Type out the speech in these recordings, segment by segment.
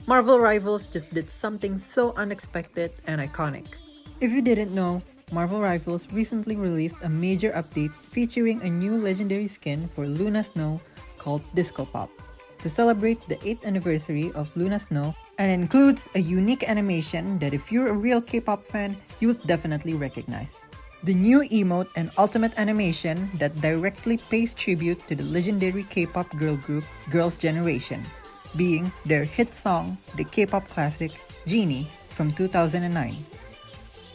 Marvel Rivals just did something so unexpected and iconic. If you didn't know, Marvel Rivals recently released a major update featuring a new legendary skin for Luna Snow called Disco Pop to celebrate the 8th anniversary of Luna Snow, and includes a unique animation that if you're a real K-pop fan, you will definitely recognize. The new emote and ultimate animation that directly pays tribute to the legendary K-pop girl group Girls' Generation, being their hit song, the K-pop classic Genie from 2009.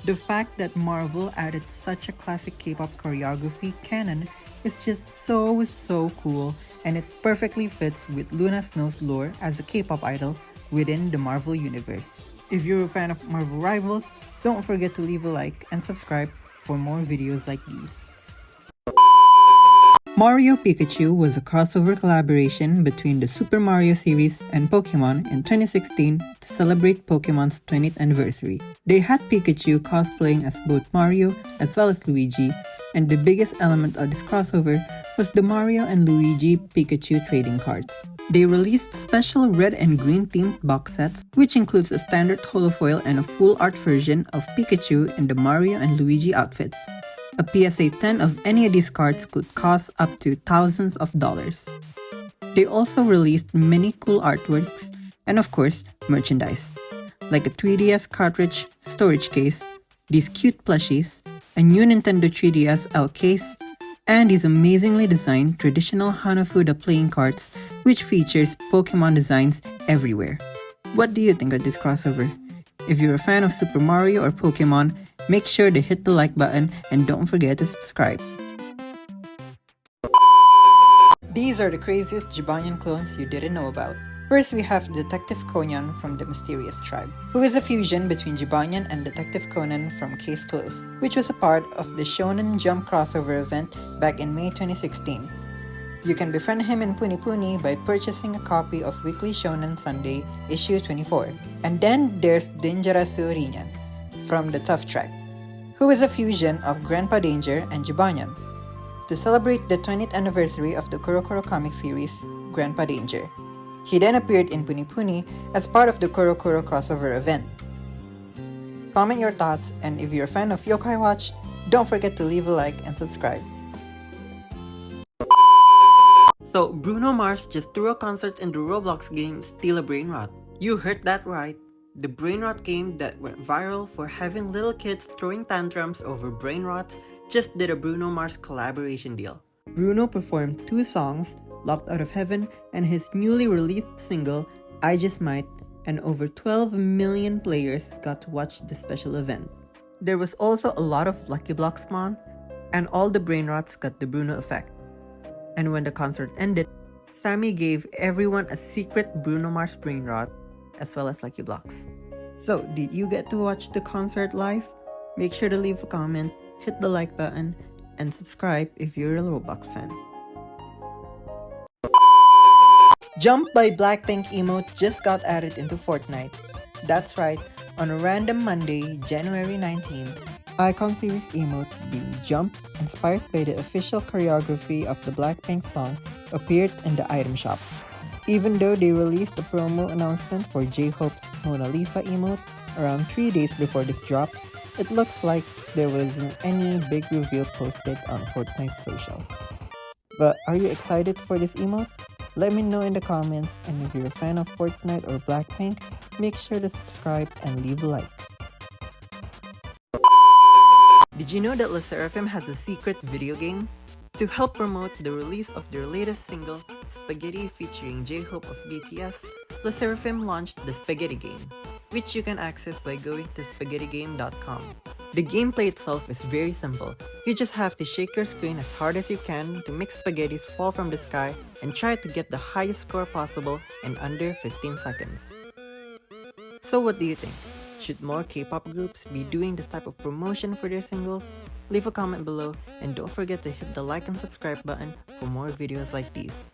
The fact that Marvel added such a classic K-pop choreography canon is just so cool, and it perfectly fits with Luna Snow's lore as a K-pop idol within the Marvel universe. If you're a fan of Marvel Rivals, don't forget to leave a like and subscribe for more videos like these. Mario Pikachu was a crossover collaboration between the Super Mario series and Pokemon in 2016 to celebrate Pokemon's 20th anniversary. They had Pikachu cosplaying as both Mario as well as Luigi, and the biggest element of this crossover was the Mario and Luigi Pikachu trading cards. They released special red and green themed box sets, which includes a standard holofoil and a full art version of Pikachu in the Mario and Luigi outfits. A PSA 10 of any of these cards could cost up to thousands of dollars. They also released many cool artworks and of course, merchandise, like a 3DS cartridge storage case, these cute plushies, a new Nintendo 3DS L case, and these amazingly designed traditional Hanafuda playing cards which features Pokemon designs everywhere. What do you think of this crossover? If you're a fan of Super Mario or Pokemon, make sure to hit the like button and don't forget to subscribe. These are the craziest Jibanyan clones you didn't know about. First, we have Detective Conan from the Mysterious Tribe, who is a fusion between Jibanyan and Detective Conan from Case Closed, which was a part of the Shonen Jump crossover event back in May 2016. You can befriend him in Puni Puni by purchasing a copy of Weekly Shonen Sunday, issue 24. And then there's Danjarasu Rinyan from the Tough Tribe, who is a fusion of Grandpa Danger and Jibanyan. To celebrate the 20th anniversary of the Kurokuro comic series, Grandpa Danger, he then appeared in Puni Puni as part of the Kurokuro crossover event. Comment your thoughts, and if you're a fan of Yokai Watch, don't forget to leave a like and subscribe. So, Bruno Mars just threw a concert in the Roblox game Steal a Brain Rot. You heard that right. The brain rot game that went viral for having little kids throwing tantrums over brain rot just did a Bruno Mars collaboration deal. Bruno performed 2 songs, Locked Out of Heaven and his newly released single, I Just Might, and over 12 million players got to watch the special event. There was also a lot of Lucky Block spawn, and all the brain rots got the Bruno effect. And when the concert ended, Sammy gave everyone a secret Bruno Mars brain rot, as well as Lucky Blocks. So, did you get to watch the concert live? Make sure to leave a comment, hit the like button, and subscribe if you're a Roblox fan. Jump by Blackpink emote just got added into Fortnite. That's right, on a random Monday, January 19th, Icon Series emote being Jump, inspired by the official choreography of the Blackpink song, appeared in the item shop. Even though they released a promo announcement for J-Hope's Mona Lisa emote around 3 days before this drop, it looks like there wasn't any big reveal posted on Fortnite's social. But are you excited for this emote? Let me know in the comments, and if you're a fan of Fortnite or Blackpink, make sure to subscribe and leave a like. Did you know that LE SSERAFIM has a secret video game? To help promote the release of their latest single, Spaghetti featuring J-Hope of BTS, LE SSERAFIM launched the Spaghetti Game, which you can access by going to spaghettygame.com. The gameplay itself is very simple. You just have to shake your screen as hard as you can to make spaghettis fall from the sky and try to get the highest score possible in under 15 seconds. So what do you think? Should more K-pop groups be doing this type of promotion for their singles? Leave a comment below, and don't forget to hit the like and subscribe button for more videos like these.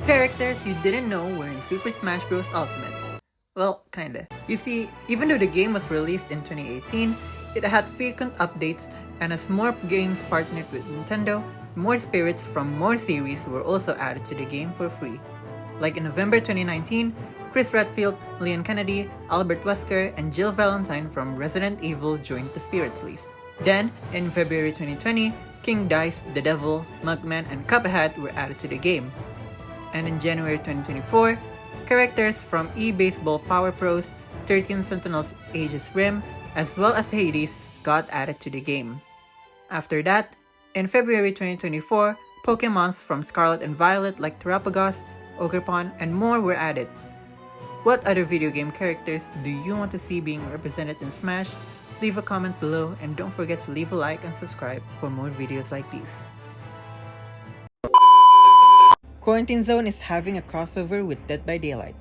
Characters you didn't know were in Super Smash Bros. Ultimate. Well, kinda. You see, even though the game was released in 2018, it had frequent updates, and as more games partnered with Nintendo, more spirits from more series were also added to the game for free. Like in November 2019, Chris Redfield, Leon Kennedy, Albert Wesker, and Jill Valentine from Resident Evil joined the Spirits list. Then, in February 2020, King Dice, The Devil, Mugman, and Cuphead were added to the game. And in January 2024, characters from eBaseball Power Pros, 13 Sentinels Aegis Rim, as well as Hades got added to the game. After that, in February 2024, Pokemons from Scarlet and Violet like Terapagos, Ogerpon, and more were added. What other video game characters do you want to see being represented in Smash? Leave a comment below and don't forget to leave a like and subscribe for more videos like these. Quarantine Zone is having a crossover with Dead by Daylight.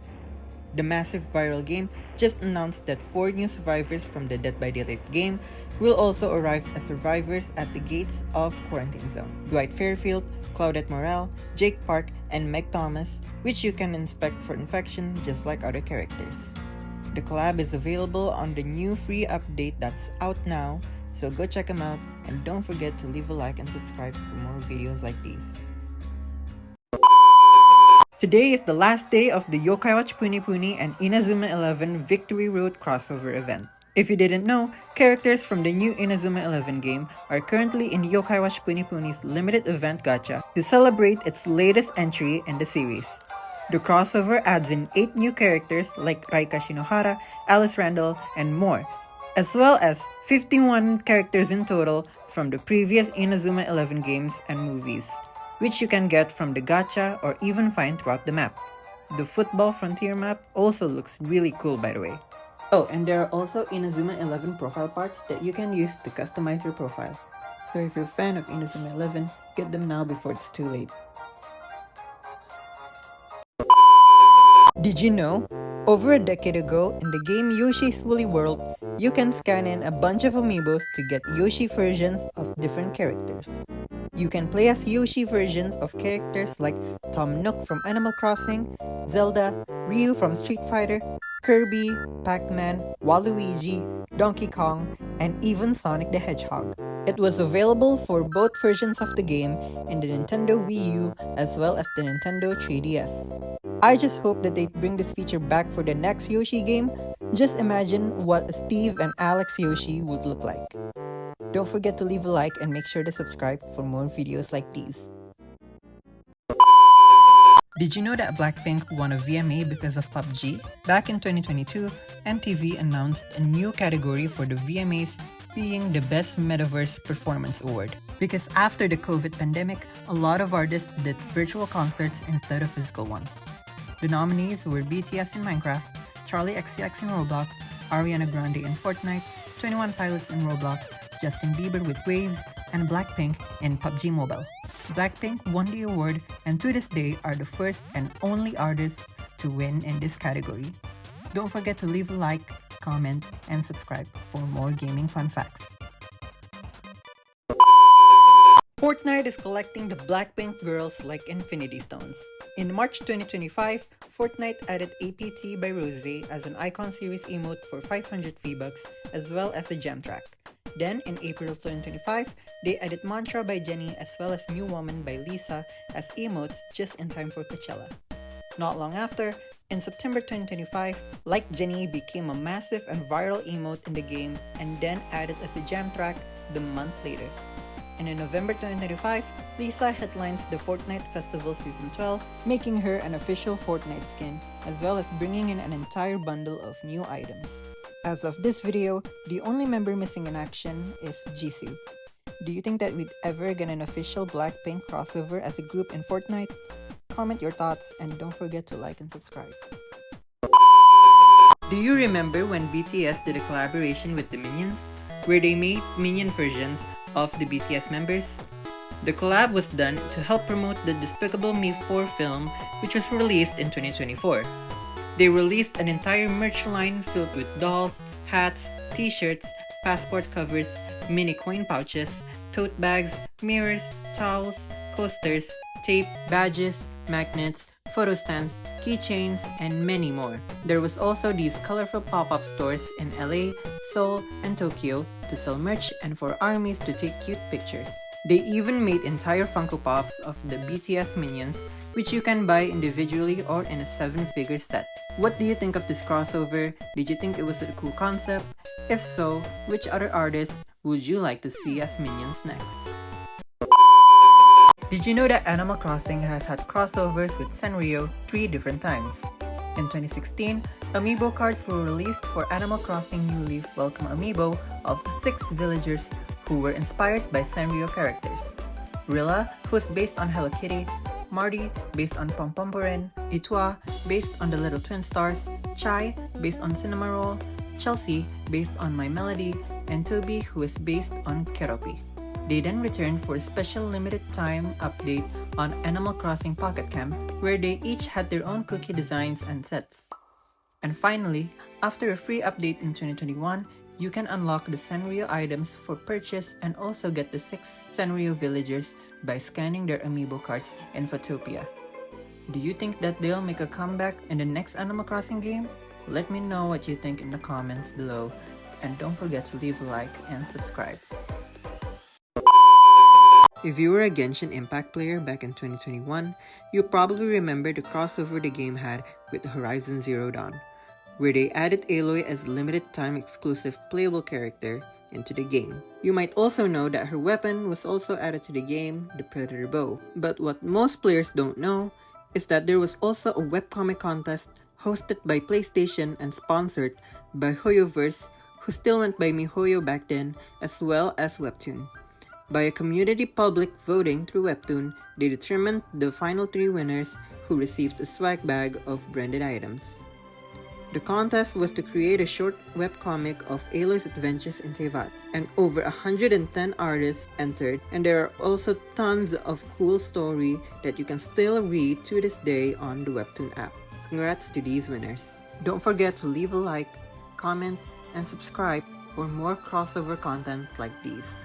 The massive viral game just announced that 4 new survivors from the Dead by Daylight game will also arrive as survivors at the gates of Quarantine Zone. Dwight Fairfield, Claudette Morel, Jake Park, and Meg Thomas, which you can inspect for infection just like other characters. The collab is available on the new free update that's out now, so go check them out and don't forget to leave a like and subscribe for more videos like these. Today is the last day of the Yokai Watch Puni Puni and Inazuma 11 Victory Road crossover event. If you didn't know, characters from the new Inazuma 11 game are currently in Yokai Watch Puni Puni's limited event gacha to celebrate its latest entry in the series. The crossover adds in 8 new characters like Raika Shinohara, Alice Randall, and more, as well as 51 characters in total from the previous Inazuma 11 games and movies, which you can get from the gacha or even find throughout the map. The Football Frontier map also looks really cool, by the way. Oh, and there are also Inazuma 11 profile parts that you can use to customize your profile. So if you're a fan of Inazuma 11, get them now before it's too late. Did you know? Over a decade ago, in the game Yoshi's Woolly World, you can scan in a bunch of amiibos to get Yoshi versions of different characters. You can play as Yoshi versions of characters like Tom Nook from Animal Crossing, Zelda, Ryu from Street Fighter, Kirby, Pac-Man, Waluigi, Donkey Kong, and even Sonic the Hedgehog. It was available for both versions of the game in the Nintendo Wii U as well as the Nintendo 3DS. I just hope that they bring this feature back for the next Yoshi game. Just imagine what a Steve and Alex Yoshi would look like. Don't forget to leave a like and make sure to subscribe for more videos like these. Did you know that Blackpink won a VMA because of PUBG? Back in 2022, MTV announced a new category for the VMAs, being the Best Metaverse Performance Award. Because after the COVID pandemic, a lot of artists did virtual concerts instead of physical ones. The nominees were BTS in Minecraft, Charlie XCX in Roblox, Ariana Grande in Fortnite, 21 Pilots in Roblox, Justin Bieber with Waves, and Blackpink in PUBG Mobile. Blackpink won the award and to this day are the first and only artists to win in this category. Don't forget to leave a like, comment, and subscribe for more gaming fun facts. Fortnite is collecting the Blackpink girls like Infinity Stones. In March 2025, Fortnite added APT by Rosé as an Icon Series emote for 500 V-Bucks as well as a gem track. Then, in April 2025, they added Mantra by Jennie as well as New Woman by Lisa as emotes just in time for Coachella. Not long after, in September 2025, Like Jennie became a massive and viral emote in the game and then added as a jam track the month later. And in November 2025, Lisa headlines the Fortnite Festival Season 12, making her an official Fortnite skin, as well as bringing in an entire bundle of new items. As of this video, the only member missing in action is Jisoo. Do you think that we'd ever get an official Blackpink crossover as a group in Fortnite? Comment your thoughts and don't forget to like and subscribe. Do you remember when BTS did a collaboration with the Minions, where they made Minion versions of the BTS members? The collab was done to help promote the Despicable Me 4 film, which was released in 2024. They released an entire merch line filled with dolls, hats, t-shirts, passport covers, mini coin pouches, tote bags, mirrors, towels, coasters, tape, badges, magnets, photo stands, keychains, and many more. There was also these colorful pop-up stores in LA, Seoul, and Tokyo to sell merch and for armies to take cute pictures. They even made entire Funko Pops of the BTS minions, which you can buy individually or in a 7-figure set. What do you think of this crossover? Did you think it was a cool concept? If so, which other artists would you like to see as minions next? Did you know that Animal Crossing has had crossovers with Sanrio 3 different times? In 2016, amiibo cards were released for Animal Crossing New Leaf Welcome Amiibo of 6 villagers who were inspired by Sanrio characters. Rilla, who is based on Hello Kitty, Marty, based on Pompomporin, Itwa, based on the Little Twin Stars, Chai, based on Cinnamoroll, Chelsea, based on My Melody, and Toby, who is based on Keroppi. They then returned for a special limited time update on Animal Crossing Pocket Camp, where they each had their own cookie designs and sets. And finally, after a free update in 2021, you can unlock the Sanrio items for purchase and also get the 6 Sanrio villagers by scanning their amiibo cards in Photopia. Do you think that they'll make a comeback in the next Animal Crossing game? Let me know what you think in the comments below, and don't forget to leave a like and subscribe. If you were a Genshin Impact player back in 2021, you probably remember the crossover the game had with Horizon Zero Dawn, where they added Aloy as a limited-time exclusive playable character into the game. You might also know that her weapon was also added to the game, the Predator Bow. But what most players don't know is that there was also a webcomic contest hosted by PlayStation and sponsored by HoYoverse, who still went by MiHoYo back then, as well as Webtoon. By a community public voting through Webtoon, they determined the final 3 winners who received a swag bag of branded items. The contest was to create a short webcomic of Aloy's adventures in Teyvat, and over 110 artists entered, and there are also tons of cool story that you can still read to this day on the Webtoon app. Congrats to these winners. Don't forget to leave a like, comment, and subscribe for more crossover contents like these.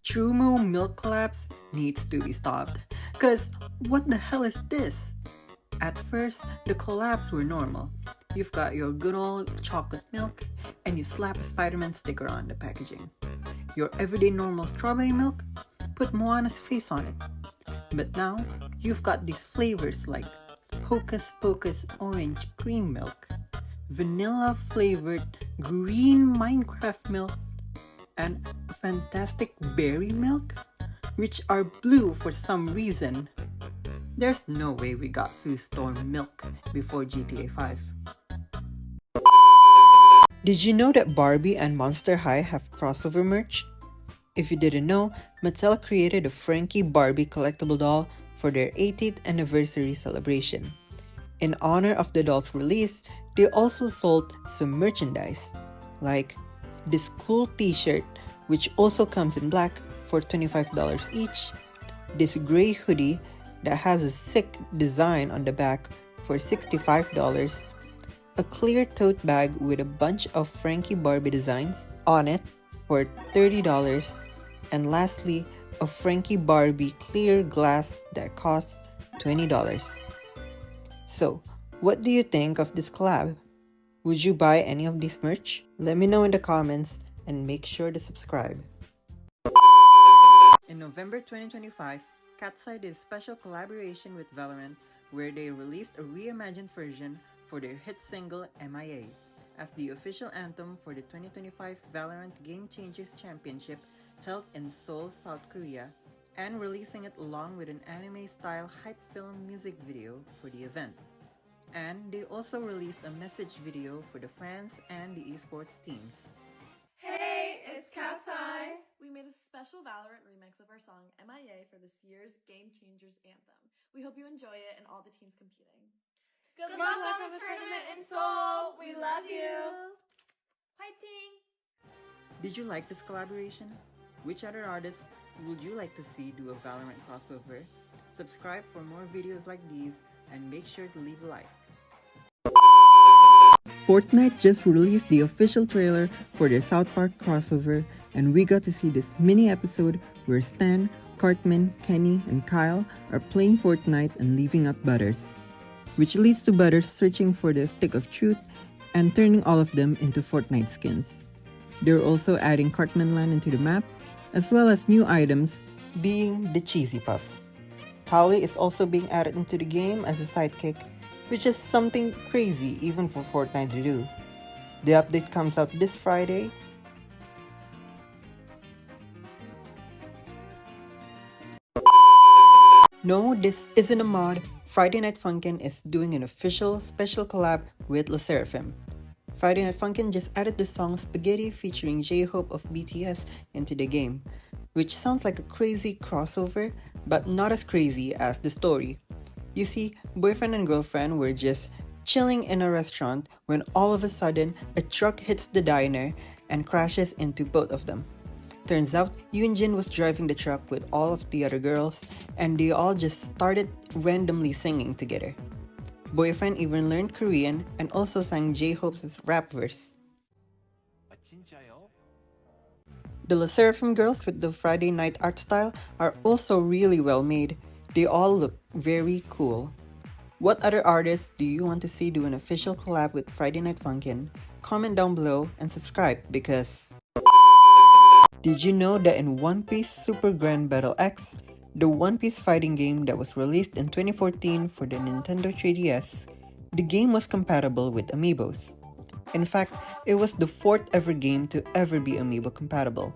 TrueMoo milk collapse needs to be stopped. Cause what the hell is this? At first, the collabs were normal. You've got your good old chocolate milk, and you slap a Spider-Man sticker on the packaging. Your everyday normal strawberry milk, put Moana's face on it. But now, you've got these flavors like Hocus Pocus orange cream milk, vanilla flavored green Minecraft milk, and fantastic berry milk, which are blue for some reason. There's no way we got Sue Storm milk before GTA 5. Did you know that Barbie and Monster High have crossover merch? If you didn't know, Mattel created a Frankie Barbie collectible doll for their 80th anniversary celebration. In honor of the doll's release, they also sold some merchandise, like this cool t-shirt, which also comes in black for $25 each, this gray hoodie that has a sick design on the back for $65, a clear tote bag with a bunch of Frankie Barbie designs on it for $30, and lastly, a Frankie Barbie clear glass that costs $20. So, what do you think of this collab? Would you buy any of this merch? Let me know in the comments and make sure to subscribe. In November 2025, Katseye did a special collaboration with Valorant where they released a reimagined version for their hit single MIA as the official anthem for the 2025 Valorant Game Changers Championship held in Seoul, South Korea, and releasing it along with an anime-style hype film music video for the event. And they also released a message video for the fans and the esports teams. Hey, it's Katseye! We made a special Valorant remix of our song MIA for this year's Game Changers anthem. We hope you enjoy it and all the teams competing. Good luck on the tournament in Seoul! We love you! Fighting! Did you like this collaboration? Which other artists would you like to see do a Valorant crossover? Subscribe for more videos like these and make sure to leave a like. Fortnite just released the official trailer for their South Park crossover, and we got to see this mini episode where Stan, Cartman, Kenny, and Kyle are playing Fortnite and leaving out Butters, which leads to Butters searching for the stick of truth and turning all of them into Fortnite skins. They're also adding Cartman Land into the map, as well as new items being the Cheesy Puffs. Towley is also being added into the game as a sidekick, which is something crazy even for Fortnite to do. The update comes out this Friday. No, this isn't a mod. Friday Night Funkin' is doing an official special collab with LE SSERAFIM. Friday Night Funkin' just added the song Spaghetti featuring J-Hope of BTS into the game, which sounds like a crazy crossover, but not as crazy as the story. You see, boyfriend and girlfriend were just chilling in a restaurant when all of a sudden a truck hits the diner and crashes into both of them. Turns out, Yoonjin was driving the truck with all of the other girls, and they all just started randomly singing together. Boyfriend even learned Korean and also sang J-Hope's rap verse. The LE SSERAFIM girls with the Friday night art style are also really well made. They all look very cool. What other artists do you want to see do an official collab with Friday Night Funkin'? Comment down below and subscribe because... Did you know that in One Piece Super Grand Battle X, the One Piece fighting game that was released in 2014 for the Nintendo 3DS, the game was compatible with amiibos? In fact, it was the 4th ever game to ever be amiibo compatible.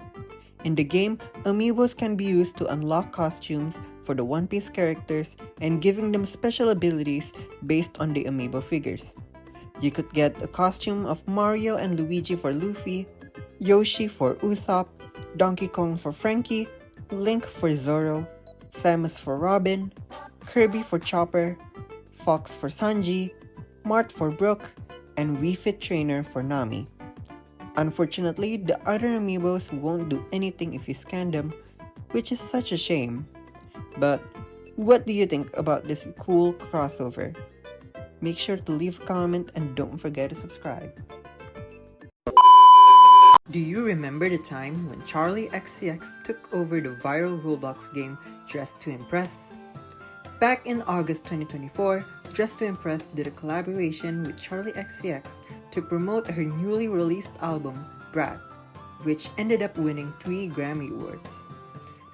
In the game, amiibos can be used to unlock costumes for the One Piece characters and giving them special abilities based on the amiibo figures. You could get a costume of Mario and Luigi for Luffy, Yoshi for Usopp, Donkey Kong for Frankie, Link for Zoro, Samus for Robin, Kirby for Chopper, Fox for Sanji, Mart for Brook, and Wii Fit Trainer for Nami. Unfortunately, the other amiibos won't do anything if you scan them, which is such a shame. But what do you think about this cool crossover? Make sure to leave a comment and don't forget to subscribe. Do you remember the time when Charlie XCX took over the viral Roblox game Dress to Impress? Back in August 2024, Dress to Impress did a collaboration with Charlie XCX to promote her newly released album, Brat, which ended up winning 3 Grammy Awards.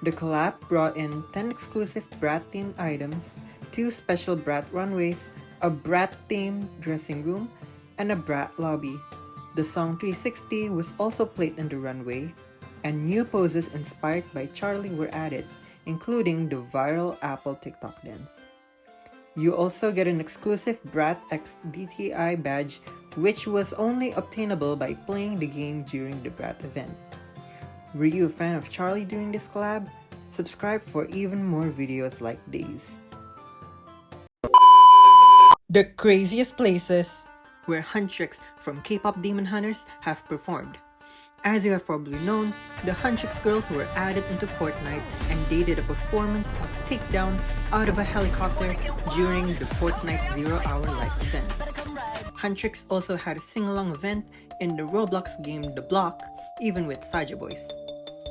The collab brought in 10 exclusive Brat-themed items, 2 special Brat runways, a Brat-themed dressing room, and a Brat lobby. The song 360 was also played in the runway, and new poses inspired by Charlie were added, including the viral Apple TikTok dance. You also get an exclusive Brat X DTI badge, which was only obtainable by playing the game during the Brat event. Were you a fan of Charlie during this collab? Subscribe for even more videos like these. The craziest places where Huntrix from K-pop Demon Hunters have performed. As you have probably known, the Huntrix girls were added into Fortnite and they did a performance of Takedown out of a helicopter during the Fortnite 0 Hour Life event. Huntrix also had a sing-along event in the Roblox game The Block, even with Saja Boys.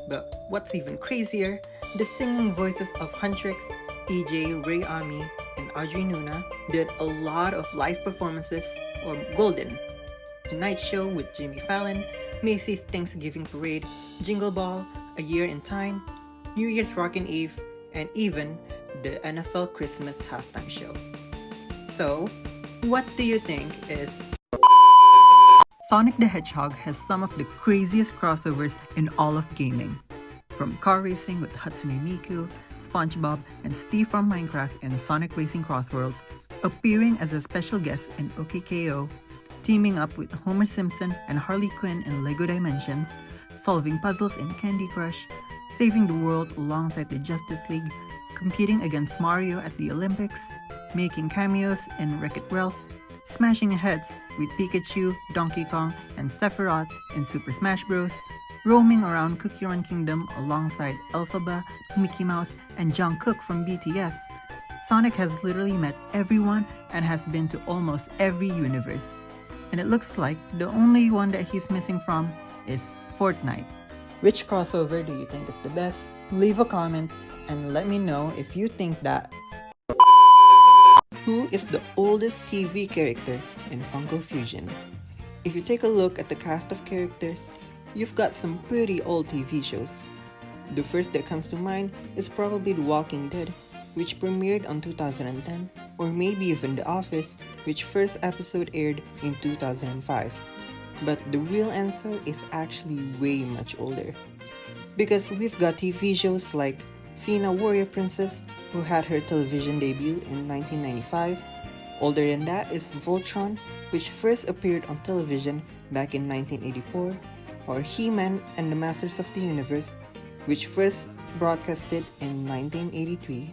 But what's even crazier, the singing voices of Huntrix, EJ, Ray Ami, and Audrey Nuna did a lot of live performances or Golden, Tonight Show with Jimmy Fallon, Macy's Thanksgiving Parade, Jingle Ball, A Year in Time, New Year's Rockin' Eve, and even the NFL Christmas halftime show. So, what do you think is... Sonic the Hedgehog has some of the craziest crossovers in all of gaming. From car racing with Hatsune Miku, SpongeBob, and Steve from Minecraft and Sonic Racing Crossworlds, appearing as a special guest in OKKO, teaming up with Homer Simpson and Harley Quinn in LEGO Dimensions, solving puzzles in Candy Crush, saving the world alongside the Justice League, competing against Mario at the Olympics, making cameos in Wreck-It Ralph, smashing heads with Pikachu, Donkey Kong, and Sephiroth in Super Smash Bros., roaming around Cookie Run Kingdom alongside Elphaba, Mickey Mouse, and Jungkook from BTS. Sonic has literally met everyone and has been to almost every universe. And it looks like the only one that he's missing from is Fortnite. Which crossover do you think is the best? Leave a comment and let me know if you think that. Who is the oldest TV character in Funko Fusion? If you take a look at the cast of characters, you've got some pretty old TV shows. The first that comes to mind is probably The Walking Dead, which premiered on 2010, or maybe even The Office, which first episode aired in 2005. But the real answer is actually way much older. Because we've got TV shows like Xena Warrior Princess, who had her television debut in 1995. Older than that is Voltron, which first appeared on television back in 1984, or He-Man and the Masters of the Universe, which first broadcasted in 1983.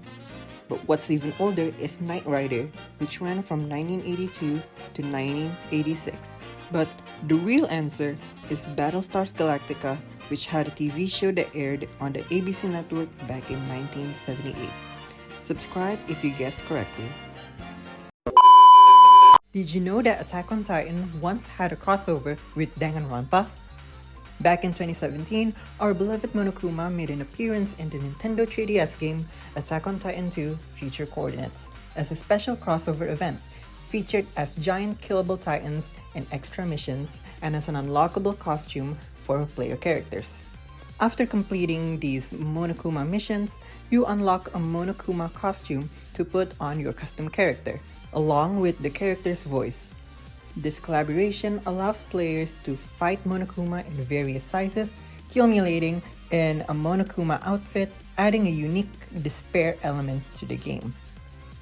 But what's even older is Knight Rider, which ran from 1982 to 1986. But the real answer is Battlestars Galactica, which had a TV show that aired on the ABC network back in 1978. Subscribe if you guessed correctly. Did you know that Attack on Titan once had a crossover with Danganronpa? Back in 2017, our beloved Monokuma made an appearance in the Nintendo 3DS game Attack on Titan 2 Future Coordinates as a special crossover event, featured as giant killable titans in extra missions and as an unlockable costume for player characters. After completing these Monokuma missions, you unlock a Monokuma costume to put on your custom character, along with the character's voice. This collaboration allows players to fight Monokuma in various sizes, culminating in a Monokuma outfit, adding a unique despair element to the game.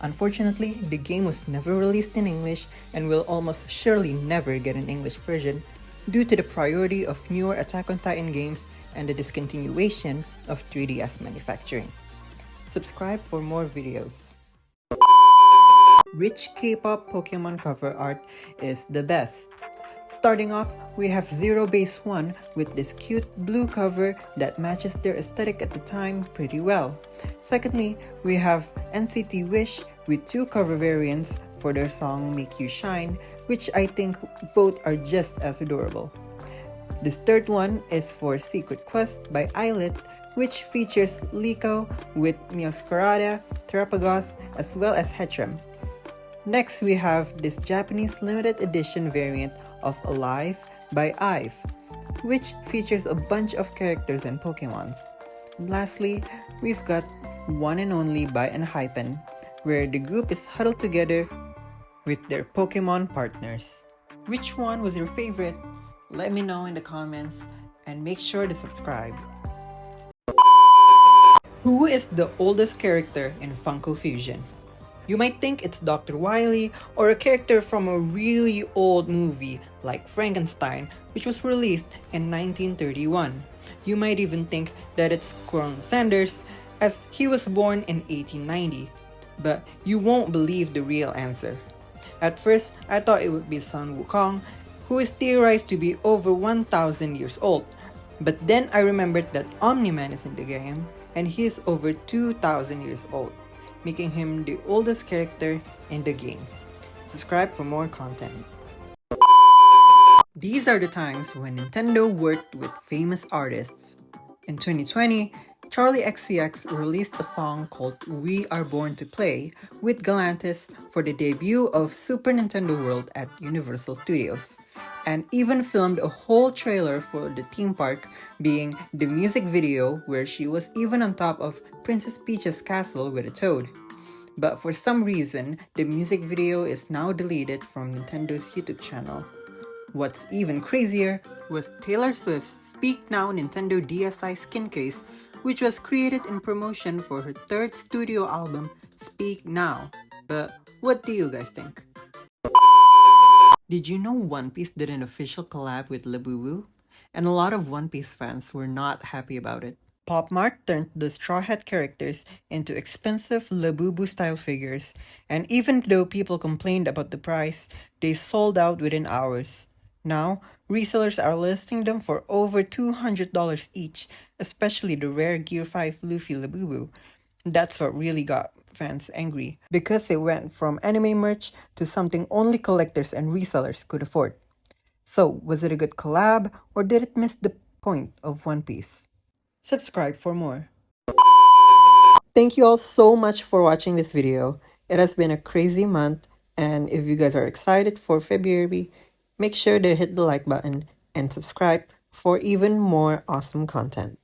Unfortunately, the game was never released in English and will almost surely never get an English version due to the priority of newer Attack on Titan games and the discontinuation of 3DS manufacturing. Subscribe for more videos. Which K-pop Pokemon cover art is the best? Starting off, we have Zero Base 1 with this cute blue cover that matches their aesthetic at the time pretty well. Secondly, we have NCT Wish with two cover variants for their song Make You Shine, which I think both are just as adorable. This third one is for Secret Quest by Islet, which features Liko with Meowscarada, Terapagos, as well as Hetrem. Next, we have this Japanese limited edition variant of Alive by IVE, which features a bunch of characters and Pokemons. And lastly, we've got One and Only by Enhypen, where the group is huddled together with their Pokemon partners. Which one was your favorite? Let me know in the comments and make sure to subscribe. Who is the oldest character in Funko Fusion? You might think it's Dr. Wily or a character from a really old movie like Frankenstein, which was released in 1931. You might even think that it's Colonel Sanders, as he was born in 1890. But you won't believe the real answer. At first, I thought it would be Sun Wukong, who is theorized to be over 1,000 years old. But then I remembered that Omni-Man is in the game, and he is over 2,000 years old, making him the oldest character in the game. Subscribe for more content. These are the times when Nintendo worked with famous artists. In 2020, Charlie XCX released a song called We Are Born to Play with Galantis for the debut of Super Nintendo World at Universal Studios, and even filmed a whole trailer for the theme park, being the music video where she was even on top of Princess Peach's castle with a toad. But for some reason, the music video is now deleted from Nintendo's YouTube channel. What's even crazier was Taylor Swift's Speak Now Nintendo DSi skin case, which was created in promotion for her third studio album, Speak Now. But what do you guys think? Did you know One Piece did an official collab with Labubu? And a lot of One Piece fans were not happy about it. Pop Mart turned the Straw Hat characters into expensive Labubu-style figures, and even though people complained about the price, they sold out within hours. Now, resellers are listing them for over $200 each, especially the rare Gear 5 Luffy Labubu. That's what really got fans angry, because it went from anime merch to something only collectors and resellers could afford. So, was it a good collab, or did it miss the point of One Piece? Subscribe for more. Thank you all so much for watching this video. It has been a crazy month, and if you guys are excited for February, make sure to hit the like button and subscribe for even more awesome content.